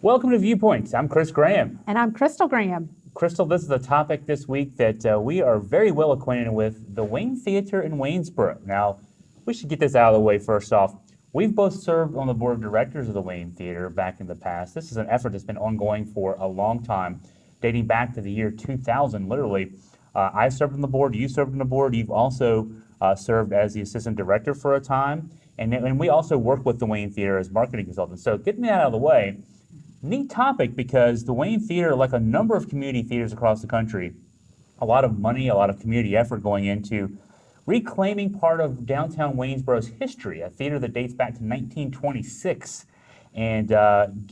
Welcome to Viewpoints. I'm Chris Graham. And I'm Crystal Graham. Crystal, this is a topic this week that we are very well acquainted with, the Wayne Theater in Waynesboro. Now, we should get this out of the way first off. We've both served on the board of directors of the Wayne Theater back in the past. This is an effort that's been ongoing for a long time, dating back to the year 2000, literally. I served on the board, you served on the board, you've also served as the assistant director for a time, and we also work with the Wayne Theater as marketing consultants. So getting that out of the way, neat topic because the Wayne Theater, like a number of community theaters across the country, a lot of money, a lot of community effort going into reclaiming part of downtown Waynesboro's history, a theater that dates back to 1926, and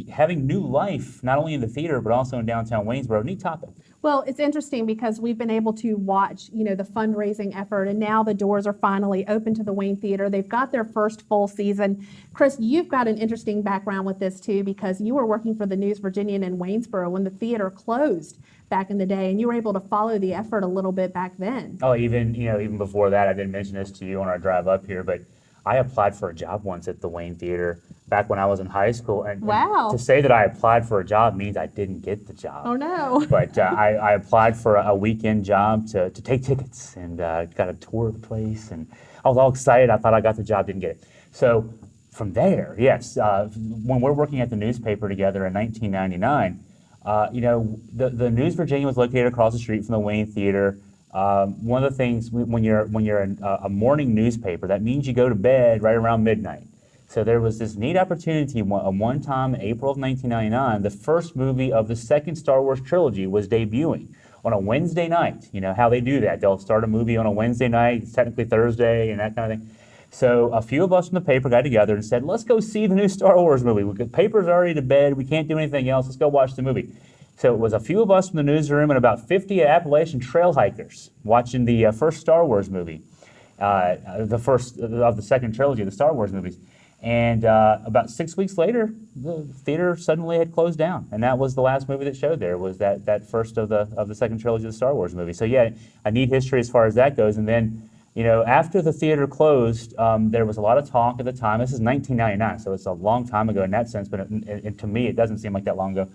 having new life, not only in the theater, but also in downtown Waynesboro. Neat topic. Well, it's interesting because we've been able to watch, the fundraising effort, and now the doors are finally open to the Wayne Theater. They've got their first full season. Chris, you've got an interesting background with this too, because you were working for the News Virginian in Waynesboro when the theater closed back in the day, and you were able to follow the effort a little bit back then. Oh, even before that, I didn't mention this to you on our drive up here, but I applied for a job once at the Wayne Theater back when I was in high school. And wow. To say that I applied for a job means I didn't get the job. Oh, no. But I applied for a weekend job to take tickets and got a tour of the place. And I was all excited. I thought I got the job, didn't get it. So from there, yes, when we're working at the newspaper together in 1999, the News Virginia was located across the street from the Wayne Theater. One of the things when you're a morning newspaper, that means you go to bed right around midnight. So there was this neat opportunity. One time in April of 1999, the first movie of the second Star Wars trilogy was debuting on a Wednesday night. You know how they do that. They'll start a movie on a Wednesday night, it's technically Thursday, and that kind of thing. So a few of us from the paper got together and said, let's go see the new Star Wars movie. The paper's already to bed. We can't do anything else. Let's go watch the movie. So it was a few of us from the newsroom and about 50 Appalachian trail hikers watching the first Star Wars movie, the first of the second trilogy of the Star Wars movies. And about 6 weeks later, the theater suddenly had closed down, and that was the last movie that showed there, was that first of the second trilogy of the Star Wars movie. So yeah, a neat history as far as that goes. And then, after the theater closed, there was a lot of talk at the time. This is 1999, so it's a long time ago in that sense, but to me, it doesn't seem like that long ago,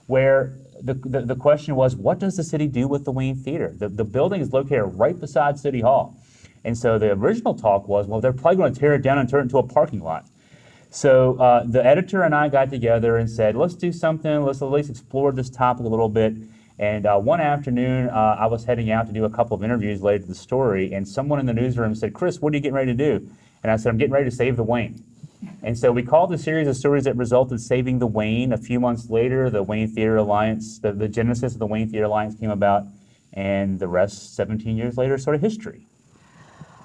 where the question was, what does the city do with the Wayne Theater? The building is located right beside City Hall. And so the original talk was, well, they're probably going to tear it down and turn it into a parking lot. So the editor and I got together and said, let's do something. Let's at least explore this topic a little bit. And one afternoon, I was heading out to do a couple of interviews related to the story, and someone in the newsroom said, Chris, what are you getting ready to do? And I said, I'm getting ready to save the Wayne. And so we called the series of stories that resulted Saving the Wayne. A few months later, the Wayne Theater Alliance, the genesis of the Wayne Theater Alliance came about, and the rest, 17 years later, sort of history.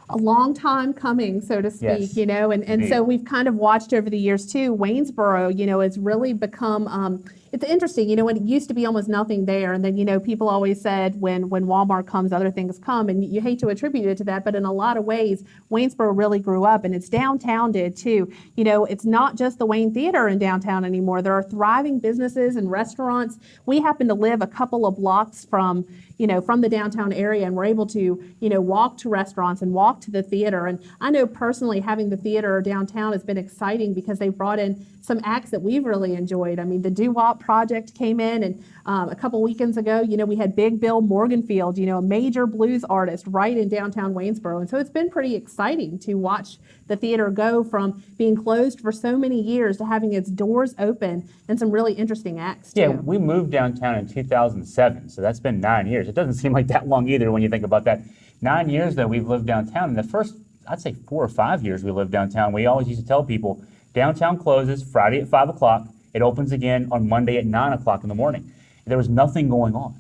A long time coming, so to speak, Yes, and so we've kind of watched over the years too. Waynesboro, it's really become, it's interesting, when it used to be almost nothing there, and then, people always said when Walmart comes, other things come, and you hate to attribute it to that, but in a lot of ways, Waynesboro really grew up, and its downtown did too. It's not just the Wayne Theater in downtown anymore. There are thriving businesses and restaurants. We happen to live a couple of blocks from the downtown area, and we're able to, walk to restaurants and walk to the theater. And I know personally having the theater downtown has been exciting because they brought in some acts that we've really enjoyed. I mean, the Doo-Wop Project came in, and a couple weekends ago, we had Big Bill Morganfield, a major blues artist right in downtown Waynesboro. And so it's been pretty exciting to watch the theater go from being closed for so many years to having its doors open and some really interesting acts too. Yeah, we moved downtown in 2007, so that's been 9 years. It doesn't seem like that long either when you think about that. 9 years that we've lived downtown. In the first, I'd say 4 or 5 years we lived downtown, we always used to tell people, downtown closes Friday at 5 o'clock. It opens again on Monday at 9 o'clock in the morning. There was nothing going on.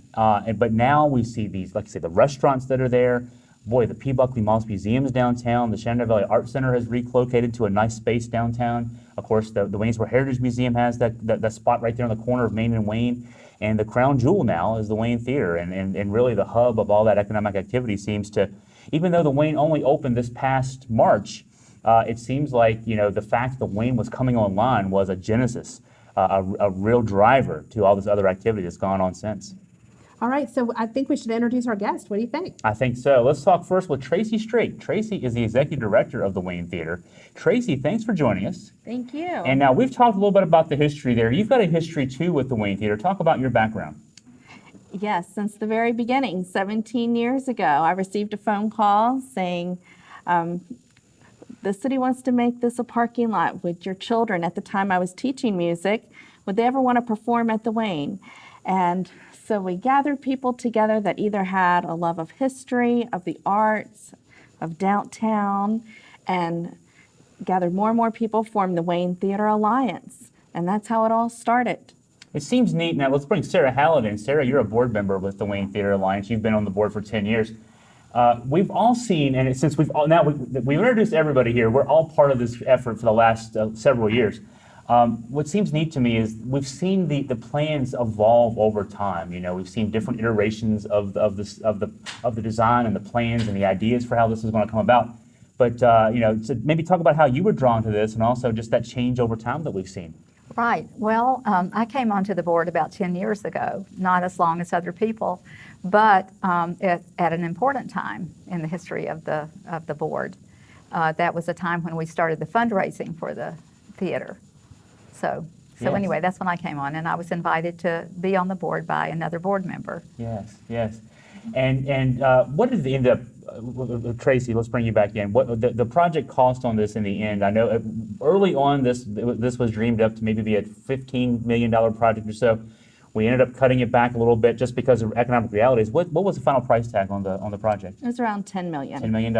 But now we see these, like I say, the restaurants that are there. Boy, the P. Buckley Moss Museum is downtown. The Shenandoah Valley Art Center has relocated to a nice space downtown. Of course, the Waynesboro Heritage Museum has that spot right there on the corner of Main and Wayne. And the crown jewel now is the Wayne Theater. And really the hub of all that economic activity seems to, even though the Wayne only opened this past March, it seems like, the fact that Wayne was coming online was a genesis, a real driver to all this other activity that's gone on since. All right, so I think we should introduce our guest. What do you think? I think so. Let's talk first with Tracy Straight. Tracy is the executive director of the Wayne Theater. Tracy, thanks for joining us. Thank you. And now we've talked a little bit about the history there. You've got a history too with the Wayne Theater. Talk about your background. Yes, since the very beginning, 17 years ago, I received a phone call saying, the city wants to make this a parking lot. Would your children, at the time I was teaching music, would they ever want to perform at the Wayne? And so we gathered people together that either had a love of history, of the arts, of downtown, and gathered more and more people, formed the Wayne Theater Alliance. And that's how it all started. It seems neat. Now let's bring Sarah Hallett in. Sarah, you're a board member with the Wayne Theater Alliance. You've been on the board for 10 years. We've all seen, and since we've introduced everybody here, we're all part of this effort for the last several years. What seems neat to me is we've seen the plans evolve over time. You know, we've seen different iterations of the design and the plans and the ideas for how this is going to come about. But you know, to maybe talk about how you were drawn to this, and also just that change over time that we've seen. Right. Well, I came onto the board about 10 years ago, not as long as other people, but at an important time in the history of the board. That was a time when we started the fundraising for the theater. So Yes. anyway, that's when I came on, and I was invited to be on the board by another board member. Yes, yes. And what did it end up, Tracy, let's bring you back in. What the project cost on this in the end? I know early on this was dreamed up to maybe be a $15 million project or so. We ended up cutting it back a little bit just because of economic realities. What was the final price tag on the project? It was around $10 million. $10 million.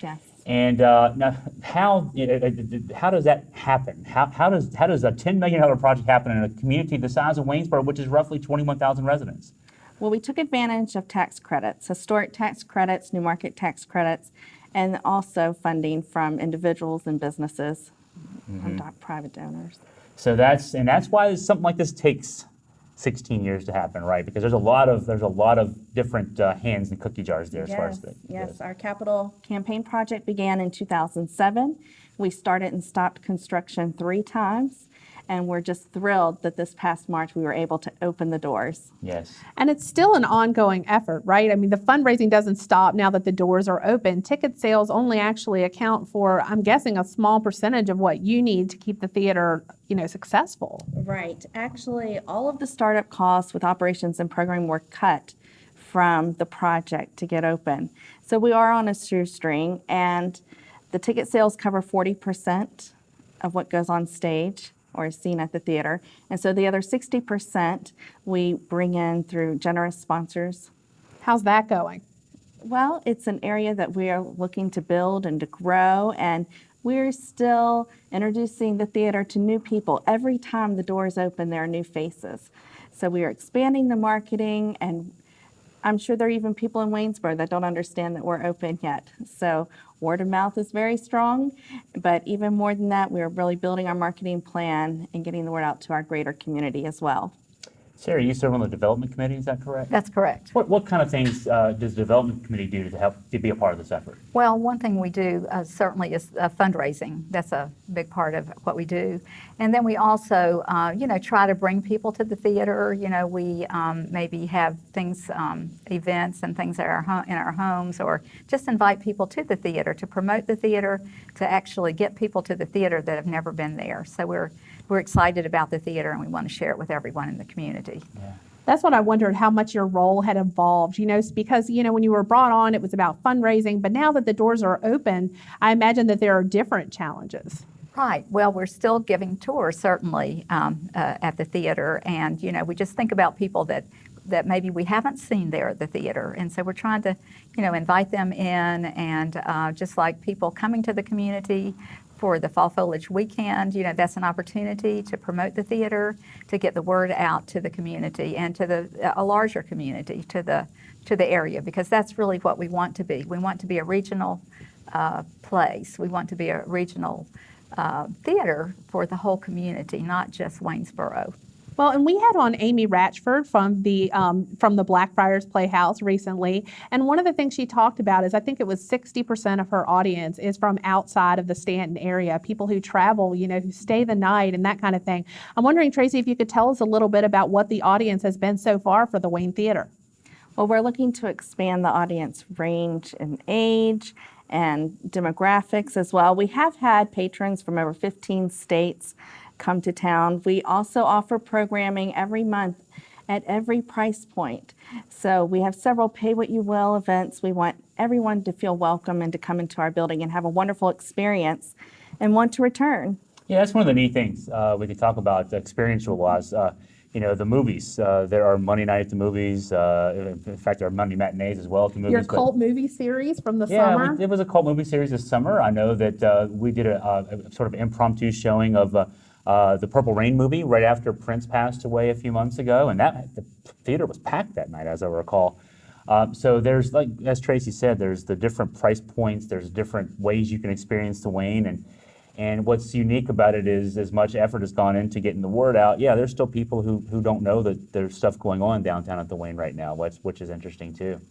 Yes. And now, how does that happen? How does a $10 million project happen in a community the size of Waynesboro, which is roughly 21,000 residents? Well, we took advantage of tax credits, historic tax credits, new market tax credits, and also funding from individuals and businesses and private donors. So that's why something like this takes 16 years to happen, right? Because there's a lot of different hands in cookie jars there as far as the Yes, our capital campaign project began in 2007. We started and stopped construction 3 times, and we're just thrilled that this past March we were able to open the doors. Yes. And it's still an ongoing effort, right? I mean, the fundraising doesn't stop now that the doors are open. Ticket sales only actually account for, I'm guessing, a small percentage of what you need to keep the theater, you know, successful. Right. Actually, all of the startup costs with operations and programming were cut from the project to get open. So we are on a shoestring, and the ticket sales cover 40% of what goes on stage or is seen at the theater. And so the other 60% we bring in through generous sponsors. How's that going? Well, it's an area that we are looking to build and to grow, and we're still introducing the theater to new people. Every time the doors open, there are new faces. So we are expanding the marketing, and I'm sure there are even people in Waynesboro that don't understand that we're open yet. So word of mouth is very strong, but even more than that, we are really building our marketing plan and getting the word out to our greater community as well. Sarah, you serve on the development committee, is that correct? That's correct. What kind of things does the development committee do to help to be a part of this effort? Well, one thing we do certainly is fundraising. That's a big part of what we do. And then we also, try to bring people to the theater. You know, we maybe have things, events and things at in our homes, or just invite people to the theater, to promote the theater, to actually get people to the theater that have never been there. So we're excited about the theater, and we want to share it with everyone in the community. Yeah. That's what I wondered, how much your role had evolved, you know, because, you know, when you were brought on, it was about fundraising, but now that the doors are open, I imagine that there are different challenges. Right. Well, we're still giving tours, certainly, at the theater. And, you know, we just think about people that maybe we haven't seen there at the theater. And so we're trying to, invite them in, and just like people coming to the community for the Fall Foliage Weekend, that's an opportunity to promote the theater, to get the word out to the community and to a larger community, to the area, because that's really what we want to be. We want to be a regional place. We want to be a regional theater for the whole community, not just Waynesboro. Well, and we had on Amy Ratchford from the Blackfriars Playhouse recently, and one of the things she talked about is I think it was 60% of her audience is from outside of the Stanton area, people who travel, who stay the night and that kind of thing. I'm wondering, Tracy, if you could tell us a little bit about what the audience has been so far for the Wayne Theater. Well, we're looking to expand the audience range in age and demographics as well. We have had patrons from over 15 states come to town. We also offer programming every month at every price point. So we have several pay what you will events. We want everyone to feel welcome and to come into our building and have a wonderful experience and want to return. Yeah, that's one of the neat things we could talk about experiential wise. The movies. There are Monday night at the movies. In fact, there are Monday matinees as well at the movies. Your but- cult movie series from the Yeah, summer. it was a cult movie series this summer. I know that we did a sort of impromptu showing of the Purple Rain movie right after Prince passed away a few months ago, and the theater was packed that night, as I recall. So there's, like as Tracy said, there's the different price points. There's different ways you can experience the Wayne, and what's unique about it is as much effort has gone into getting the word out. Yeah, there's still people who don't know that there's stuff going on downtown at the Wayne right now, which is interesting too.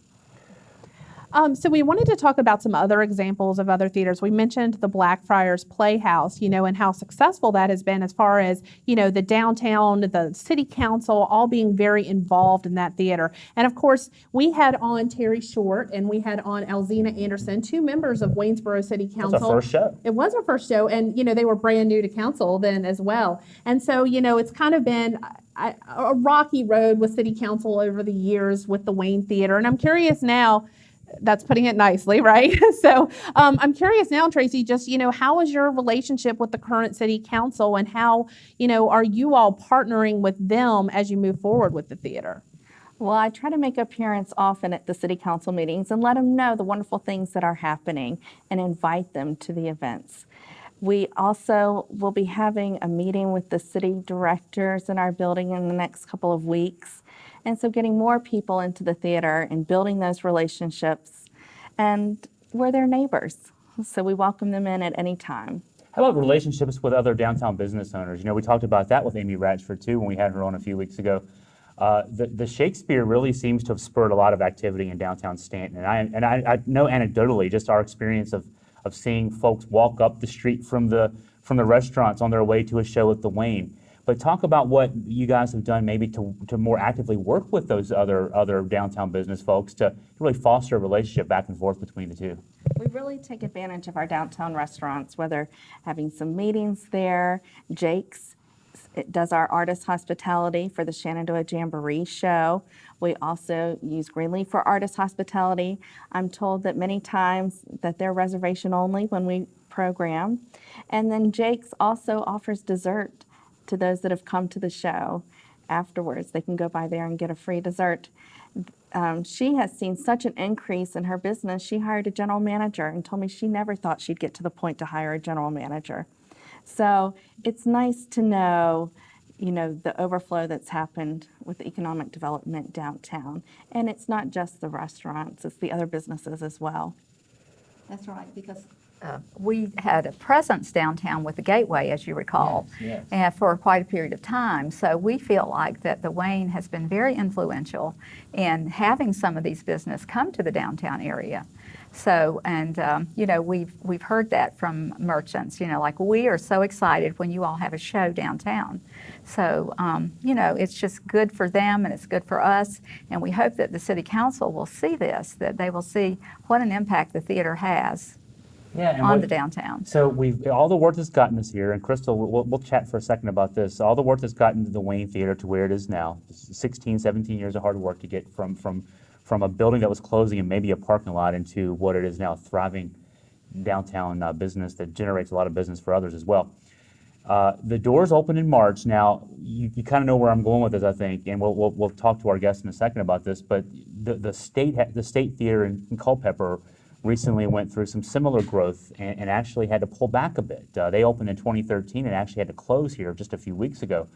So we wanted to talk about some other examples of other theaters. We mentioned the Blackfriars Playhouse, and how successful that has been as far as, the downtown, the city council, all being very involved in that theater. And of course, we had on Terry Short and we had on Alzina Anderson, two members of Waynesboro City Council. That's our first show. It was our first show, and they were brand new to council then as well. And so, it's kind of been a rocky road with city council over the years with the Wayne Theater. And I'm curious now, that's putting it nicely, right? So I'm curious now, Tracy, just, how is your relationship with the current city council, and how, are you all partnering with them as you move forward with the theater? Well, I try to make appearance often at the city council meetings and let them know the wonderful things that are happening and invite them to the events. We also will be having a meeting with the city directors in our building in the next couple of weeks. And so getting more people into the theater and building those relationships, and we're their neighbors. So we welcome them in at any time. How about relationships with other downtown business owners? We talked about that with Amy Ratchford too when we had her on a few weeks ago. The Shakespeare really seems to have spurred a lot of activity in downtown Stanton, and I know anecdotally just our experience of seeing folks walk up the street from the restaurants on their way to a show at the Wayne. But talk about what you guys have done maybe to more actively work with those other downtown business folks to really foster a relationship back and forth between the two. We really take advantage of our downtown restaurants, whether having some meetings there. Jake's does our artist hospitality for the Shenandoah Jamboree show. We also use Greenleaf for artist hospitality. I'm told that many times that they're reservation only when we program. And then Jake's also offers dessert to those that have come to the show afterwards. They can go by there and get a free dessert. She has seen such an increase in her business. She hired a general manager and told me she never thought she'd get to the point to hire a general manager. So it's nice to know, the overflow that's happened with economic development downtown. And it's not just the restaurants, it's the other businesses as well. That's right, because we had a presence downtown with the Gateway, as you recall, Yes. and for quite a period of time. So we feel like that the Wayne has been very influential in having some of these business come to the downtown area. So, and we've heard that from merchants. Like, we are so excited when you all have a show downtown. So, it's just good for them and it's good for us. And we hope that the city council will see this, that they will see what an impact the theater has on the downtown. So all the work that's gotten us here, and Crystal, we'll chat for a second about this. All the work that's gotten the Wayne Theater to where it is now, 16, 17 years of hard work to get from a building that was closing and maybe a parking lot into what it is now, a thriving downtown business that generates a lot of business for others as well. The doors open in March. Now, you kind of know where I'm going with this, I think, and we'll talk to our guests in a second about this. But the state theater in Culpeper recently went through some similar growth and actually had to pull back a bit. They opened in 2013 and actually had to close here just a few weeks ago.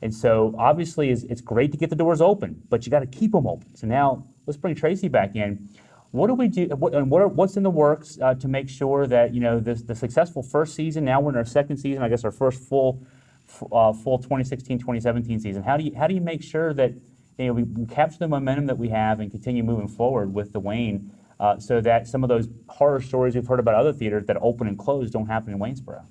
And so obviously it's great to get the doors open, but you got to keep them open. So now let's bring Tracy back in. What do we do? What's in the works to make sure that the successful first season? Now we're in our second season. I guess our first full 2016-2017 season. How do you make sure that we capture the momentum that we have and continue moving forward with the Wayne, so that some of those horror stories we've heard about other theaters that open and close don't happen in Waynesboro?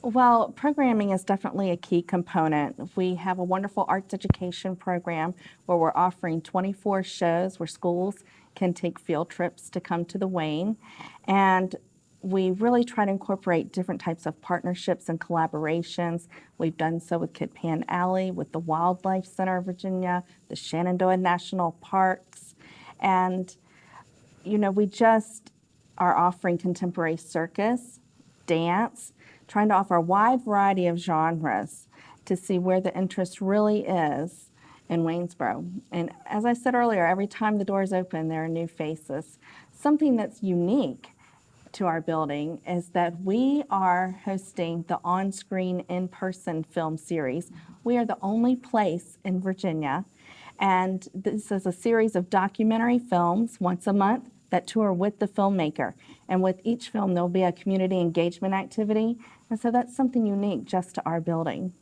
Well, programming is definitely a key component. We have a wonderful arts education program where we're offering 24 shows where schools can take field trips to come to the Wayne. And we really try to incorporate different types of partnerships and collaborations. We've done so with Kit Pan Alley, with the Wildlife Center of Virginia, the Shenandoah National Parks. And, we just are offering contemporary circus, dance, trying to offer a wide variety of genres to see where the interest really is in Waynesboro. And as I said earlier, every time the doors open, there are new faces. Something that's unique to our building is that we are hosting the on-screen, in-person film series. We are the only place in Virginia, and this is a series of documentary films once a month that tour with the filmmaker. And with each film, there'll be a community engagement activity. And so that's something unique just to our building.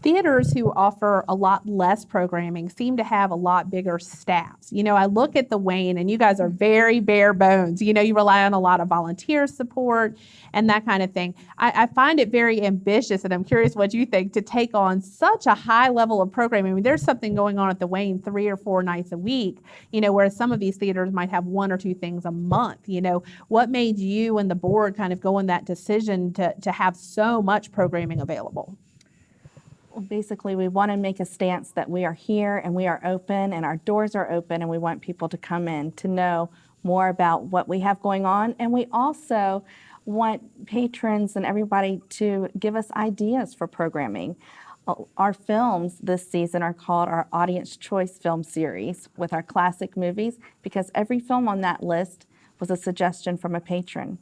Theaters who offer a lot less programming seem to have a lot bigger staffs. I look at the Wayne and you guys are very bare bones. You rely on a lot of volunteer support and that kind of thing. I find it very ambitious, and I'm curious what you think, to take on such a high level of programming. I mean, there's something going on at the Wayne 3 or 4 nights a week, whereas some of these theaters might have 1 or 2 things a month. What made you and the board kind of go in that decision to have so much programming available? Basically, we want to make a stance that we are here and we are open and our doors are open, and we want people to come in to know more about what we have going on. And we also want patrons and everybody to give us ideas for programming. Our films this season are called our Audience Choice Film Series with our classic movies, because every film on that list was a suggestion from a patron.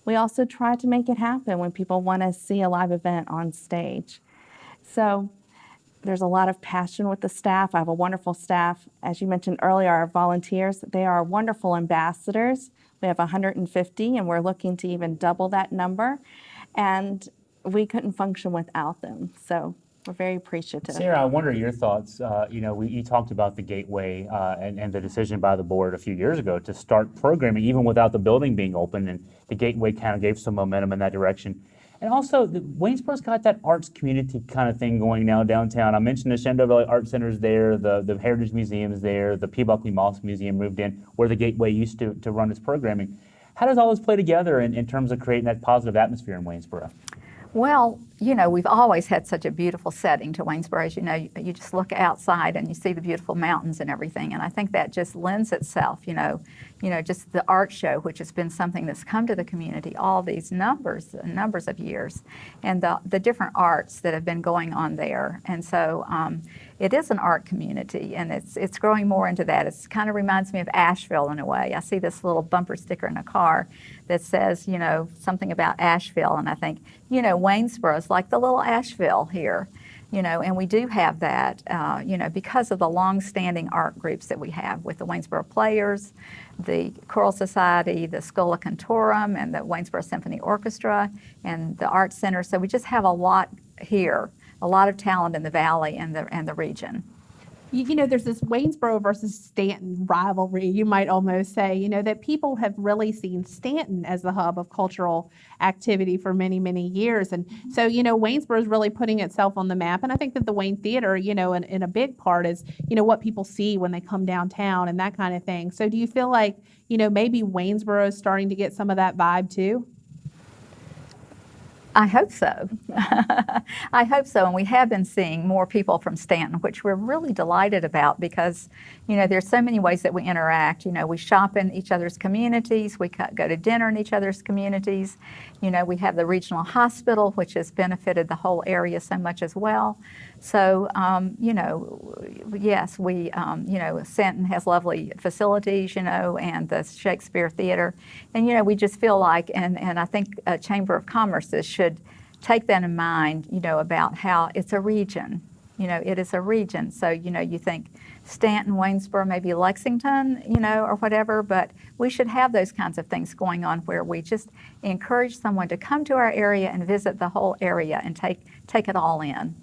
We also try to make it happen when people want to see a live event on stage. So there's a lot of passion with the staff. I have a wonderful staff. As you mentioned earlier, our volunteers, they are wonderful ambassadors. We have 150, and we're looking to even double that number. And we couldn't function without them. So we're very appreciative. Sarah, I wonder your thoughts. You talked about the Gateway and the decision by the board a few years ago to start programming even without the building being open, and the Gateway kind of gave some momentum in that direction. And also, Waynesboro's got that arts community kind of thing going now downtown. I mentioned the Shenandoah Valley Art Center's there, the Heritage Museum's there, the P. Buckley Moss Museum moved in, where the Gateway used to run its programming. How does all this play together in terms of creating that positive atmosphere in Waynesboro? Well, we've always had such a beautiful setting to Waynesboro. As you just look outside and you see the beautiful mountains and everything. And I think that just lends itself, just the art show, which has been something that's come to the community all these numbers of years, and the different arts that have been going on there. And so it is an art community, and it's growing more into that. It kind of reminds me of Asheville in a way. I see this little bumper sticker in a car that says, something about Asheville, and I think, Waynesboro is like the little Asheville here, and we do have that, because of the long-standing art groups that we have with the Waynesboro Players, the Choral Society, the Schola Cantorum, and the Waynesboro Symphony Orchestra, and the Art Center. So we just have a lot here, a lot of talent in the valley and the region. There's this Waynesboro versus Stanton rivalry, you might almost say, that people have really seen Stanton as the hub of cultural activity for many, many years. And so, Waynesboro is really putting itself on the map. And I think that the Wayne Theater, in a big part is, what people see when they come downtown and that kind of thing. So do you feel like, maybe Waynesboro is starting to get some of that vibe too? I hope so. I hope so. And we have been seeing more people from Stanton, which we're really delighted about because, there's so many ways that we interact. We shop in each other's communities. We go to dinner in each other's communities. We have the regional hospital, which has benefited the whole area so much as well. So, yes, Stanton has lovely facilities, and the Shakespeare Theater. And, we just feel like, and I think Chamber of Commerce should take that in mind, about how it's a region. It is a region. So, you think Stanton, Waynesboro, maybe Lexington, or whatever, but we should have those kinds of things going on where we just encourage someone to come to our area and visit the whole area and take it all in.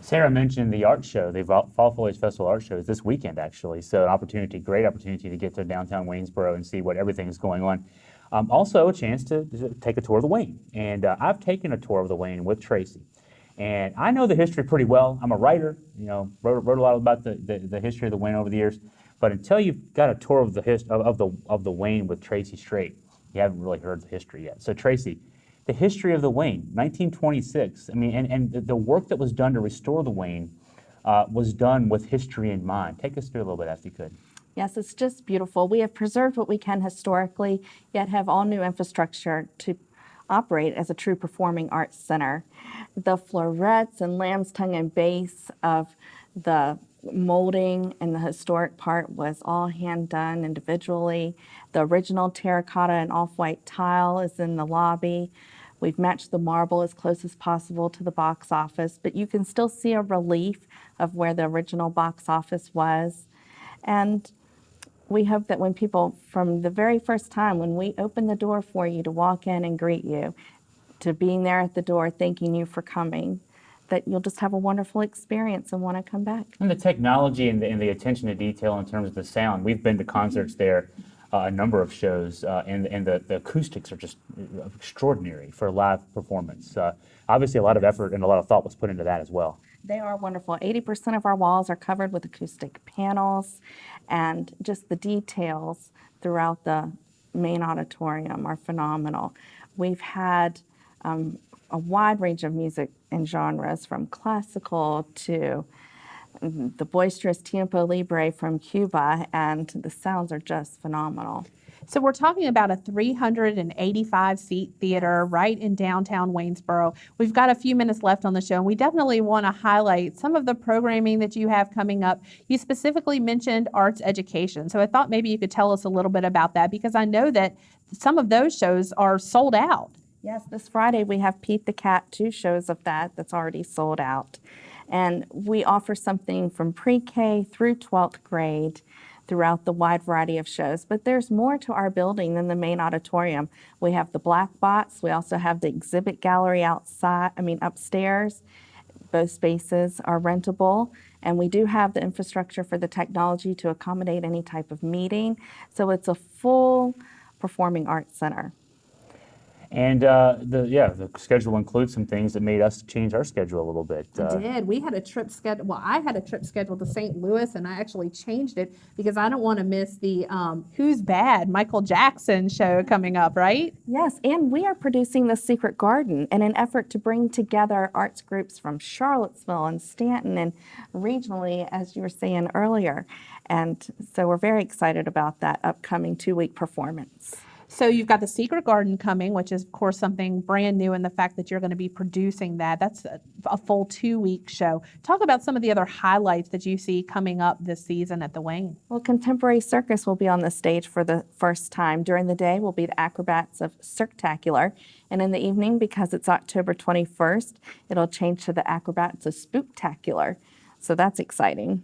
Sarah mentioned the art show, the Fall Foliage Festival art show is this weekend, actually. So an opportunity, great opportunity to get to downtown Waynesboro and see what everything's going on. Also, a chance to take a tour of the Wayne. And I've taken a tour of the Wayne with Tracy. And I know the history pretty well. I'm a writer, wrote a lot about the history of the Wayne over the years. But until you've got a tour of the Wayne with Tracy Straight, you haven't really heard the history yet. So Tracy, the history of the Wayne, 1926. I mean, and the work that was done to restore the Wayne was done with history in mind. Take us through a little bit, if you could. Yes, it's just beautiful. We have preserved what we can historically, yet have all new infrastructure to operate as a true performing arts center. The florets and lamb's tongue and base of the molding and the historic part was all hand done individually. The original terracotta and off-white tile is in the lobby. We've matched the marble as close as possible to the box office, but you can still see a relief of where the original box office was. And we hope that when people, from the very first time, when we open the door for you to walk in and greet you, to being there at the door thanking you for coming, that you'll just have a wonderful experience and want to come back. And the technology and the attention to detail in terms of the sound. We've been to concerts there, a number of shows, and the acoustics are just extraordinary for a live performance. Obviously, a lot of effort and a lot of thought was put into that as well. They are wonderful. 80% of our walls are covered with acoustic panels, and just the details throughout the main auditorium are phenomenal. We've had a wide range of music and genres, from classical to the boisterous tiempo libre from Cuba, and the sounds are just phenomenal. So we're talking about a 385-seat theater right in downtown Waynesboro. We've got a few minutes left on the show, and we definitely want to highlight some of the programming that you have coming up. You specifically mentioned arts education, so I thought maybe you could tell us a little bit about that, because I know that some of those shows are sold out. Yes, this Friday we have Pete the Cat, 2 shows of that's already sold out. And we offer something from pre-K through 12th grade throughout the wide variety of shows. But there's more to our building than the main auditorium. We have the Black Box. We also have the exhibit gallery upstairs. Both spaces are rentable. And we do have the infrastructure for the technology to accommodate any type of meeting. So it's a full performing arts center. And the schedule includes some things that made us change our schedule a little bit. I did. We had a trip scheduled. Well, I had a trip scheduled to St. Louis, and I actually changed it because I don't want to miss the Who's Bad Michael Jackson show coming up, right? Yes, and we are producing The Secret Garden in an effort to bring together arts groups from Charlottesville and Stanton and regionally, as you were saying earlier. And so we're very excited about that upcoming 2-week performance. So you've got The Secret Garden coming, which is, of course, something brand new in the fact that you're going to be producing that. That's a full 2-week show. Talk about some of the other highlights that you see coming up this season at the Wayne. Well, Contemporary Circus will be on the stage for the first time. During the day will be the Acrobats of Circtacular. And in the evening, because it's October 21st, it'll change to the Acrobats of Spooktacular. So that's exciting.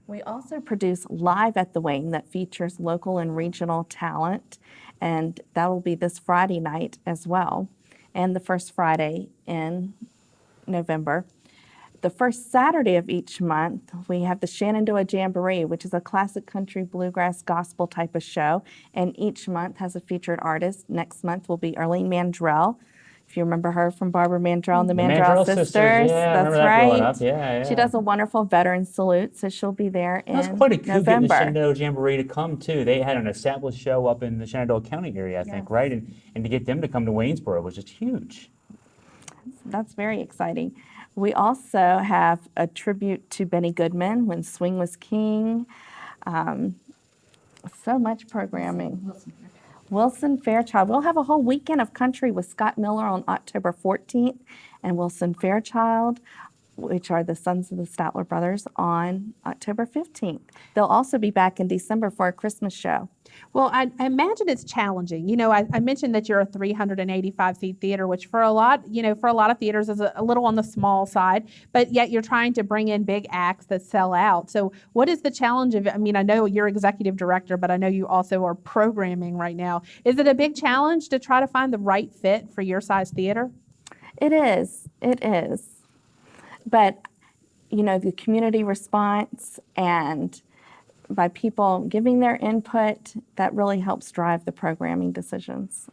We also produce Live at the Wayne that features local and regional talent, and that will be this Friday night as well, and the first Friday in November. The first Saturday of each month, we have the Shenandoah Jamboree, which is a classic country bluegrass gospel type of show, and each month has a featured artist. Next month will be Arlene Mandrell. If you remember her from Barbara Mandrell and the Mandrell Sisters. Yeah, That's that right. Yeah. She does a wonderful veteran salute, so she'll be there in That's quite a coup getting the November. Shenandoah Jamboree to come, too. They had an established show up in the Shenandoah County area, I think, Yes. right? And to get them to come to Waynesboro was just huge. That's very exciting. We also have a tribute to Benny Goodman, When Swing Was King. So much programming. Wilson Fairchild. We'll have a whole weekend of country with Scott Miller on October 14th and Wilson Fairchild, which are the Sons of the Statler Brothers, on October 15th. They'll also be back in December for a Christmas show. Well, I imagine it's challenging. You know, I mentioned that you're a 385-seat theater, which for a lot of theaters is a little on the small side, but yet you're trying to bring in big acts that sell out. So what is the challenge of it? I mean, I know you're executive director, but I know you also are programming right now. Is it a big challenge to try to find the right fit for your size theater? It is. It is. But, you know, the community response and by people giving their input, that really helps drive the programming decisions.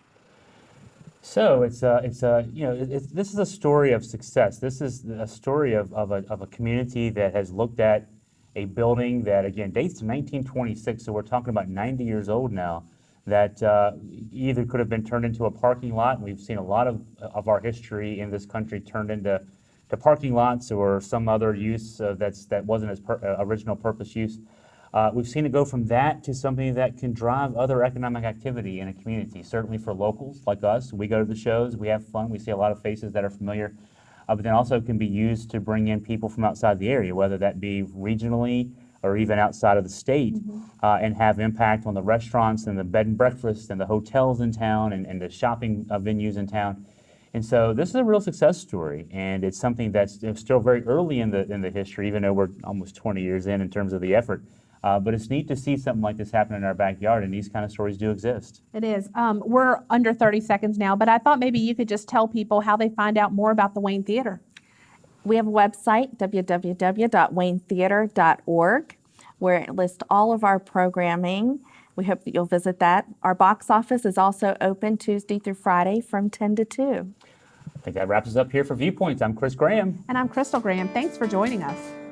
So this is a story of success. This is a story of a community that has looked at a building that, again, dates to 1926, so we're talking about 90 years old now, that either could have been turned into a parking lot, and we've seen a lot of our history in this country turned into parking lots or some other use that wasn't its original purpose use. We've seen it go from that to something that can drive other economic activity in a community. Certainly for locals like us, we go to the shows, we have fun, we see a lot of faces that are familiar, but then also can be used to bring in people from outside the area, whether that be regionally or even outside of the state, and have impact on the restaurants and the bed and breakfast and the hotels in town and the shopping venues in town. And so this is a real success story, and it's something that's still very early in the history, even though we're almost 20 years in terms of the effort. But it's neat to see something like this happen in our backyard, and these kind of stories do exist. It is. We're under 30 seconds now, but I thought maybe you could just tell people how they find out more about the Wayne Theater. We have a website, www.waynetheater.org, where it lists all of our programming. We hope that you'll visit that. Our box office is also open Tuesday through Friday from 10 to 2. I think that wraps us up here for Viewpoints. I'm Chris Graham. And I'm Crystal Graham. Thanks for joining us.